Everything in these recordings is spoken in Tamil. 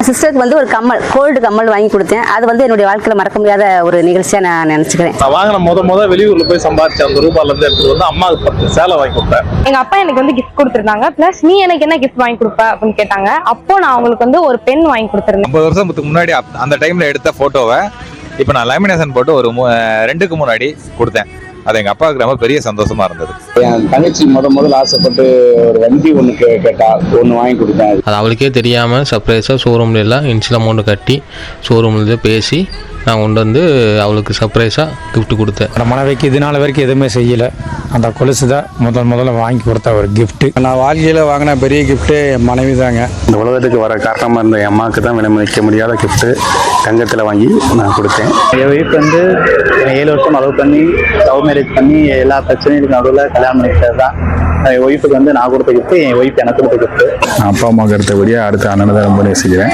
சிஸ்டருக்கு வந்து ஒரு கம்மல், கோல்டு கம்மல் வாங்கி கொடுத்தேன். அது வந்து என்னுடைய வாழ்க்கையில மறக்க முடியாத ஒரு நிகழ்ச்சியா நான் நினைச்சுக்கிறேன். நான் வாங்கின முத வெளியூர்ல போய் சம்பாதிச்ச அந்த ரூபாயில இருந்து எடுத்து வந்து அம்மாவுக்கு 10 சேலை வாங்கி கொடுத்தேன். எங்க அப்பா எனக்கு வந்து கிஃப்ட் கொடுத்திருந்தாங்க. பிளஸ் நீ எனக்கு என்ன கிஃப்ட் வாங்கி கொடுப்ப அப்படின்னு கேட்டாங்க. அப்போ நான் அவங்களுக்கு வந்து ஒரு பென் வாங்கி கொடுத்திருந்தேன். 50 வருஷத்துக்கு முன்னாடி அந்த டைம்ல எடுத்த போட்டோவை இப்ப நான் லேமினேஷன் போட்டு ஒரு 2க்கு முன்னாடி கொடுத்தேன். அது எங்க அப்பாவுக்கு ரொம்ப பெரிய சந்தோஷமா இருந்தது. என் தங்கச்சி முதல்ல ஆசைப்பட்டு ஒரு வண்டி ஒன்று கேட்டா, ஒன்று வாங்கி கொடுத்தேன். அது அவளுக்கே தெரியாமல் சர்ப்ரைஸாக ஷோரூம்ல எல்லாம் இன்ஷியல் அமௌண்ட் கட்டி ஷோரூம்லேருந்து பேசி நான் கொண்டு வந்து அவளுக்கு சர்ப்ரைஸாக கிஃப்ட் கொடுத்தேன். அந்த மனைவிக்கு இது நாள் வரைக்கும் எதுவுமே செய்யலை. அந்த கொலுசு தான் முதல்ல வாங்கி கொடுத்த ஒரு கிஃப்ட். நான் வாழ்க்கையில் வாங்கின பெரிய கிஃப்ட்டு என் மனைவி தாங்க. இந்த உலகத்துக்கு வர காரணமாக இருந்த என் அம்மாவுக்கு தான் விலைமதிக்க முடியாத கிஃப்ட்டு தங்கத்தில் வாங்கி நான் கொடுத்தேன். என் ஒய்ஃப் வந்து 7 வருஷம் லவ் பண்ணி லவ் மேரேஜ் பண்ணி எல்லா பிரச்சனைகளுக்கு நடுவில் கல்யாணம் பண்ணிக்கிட்டது தான். என் ஒய்ஃபுக்கு வந்து நான் கொடுத்த கிஃப்ட், என் ஒய்ஃப் எனக்கு கொடுத்த கிஃப்ட். அப்பா அம்மாவுக்கு அடுத்தபடியாக அடுத்த அண்ணனை தான் ரொம்ப நேசிக்கிறேன்.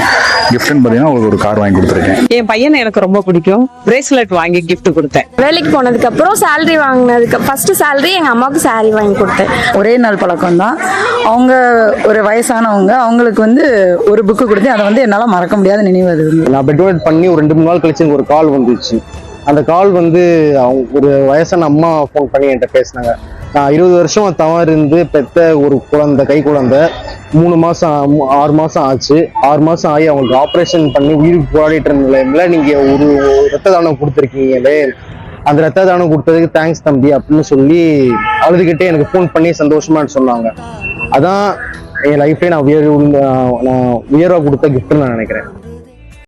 கிஃப்ட்னு பார்த்தீங்கன்னா உங்களுக்கு ஒரு கார் வாங்கி கொடுத்துருக்கேன். என் பையனை எனக்கு ரொம்ப பிடிக்கும். பிரேஸ்லெட் வாங்கி கிஃப்ட் கொடுத்தேன். வேலைக்கு போனதுக்கு அப்புறம் சேலரி வாங்கினதுக்கு ஃபர்ஸ்ட் சேலரி எங்க அம்மாவுக்கு சாரி வாங்கி கொடுத்தேன். ஒரே நாள் பழக்கம் தான். அவங்க ஒரு வயசானவங்க, அவங்களுக்கு வந்து ஒரு புக்கு கொடுத்து அதை வந்து என்னால் மறக்க முடியாத நினைவு. அது நான் பெட்ரோல் பண்ணி ஒரு 2-3 நாள் கழிச்சு எனக்கு ஒரு கால் வந்துச்சு. அந்த கால் வந்து அவங்க ஒரு வயசான அம்மா ஃபோன் பண்ணி என்கிட்ட பேசினாங்க. நான் 20 வருஷம் தவறு இருந்து பெற்ற ஒரு குழந்தை, கை குழந்தை 6 மாசம் ஆச்சு. 6 மாசம் ஆகி அவங்களுக்கு ஆப்ரேஷன் பண்ணி உயிருக்கு போராடிட்டு இருந்த நிலையில நீங்க ஒரு ரத்த தானம் கொடுத்துருக்கீங்களே, அந்த ரத்த தானம் கொடுத்ததுக்கு தேங்க்ஸ் தம்பி அப்படின்னு சொல்லி அழுதுகிட்டே எனக்கு ஃபோன் பண்ணி சந்தோஷமா சொன்னாங்க. அதான் என் லைஃப்லேயே நான் உயர்வாக கொடுத்த கிஃப்ட்னு நான் நினைக்கிறேன்.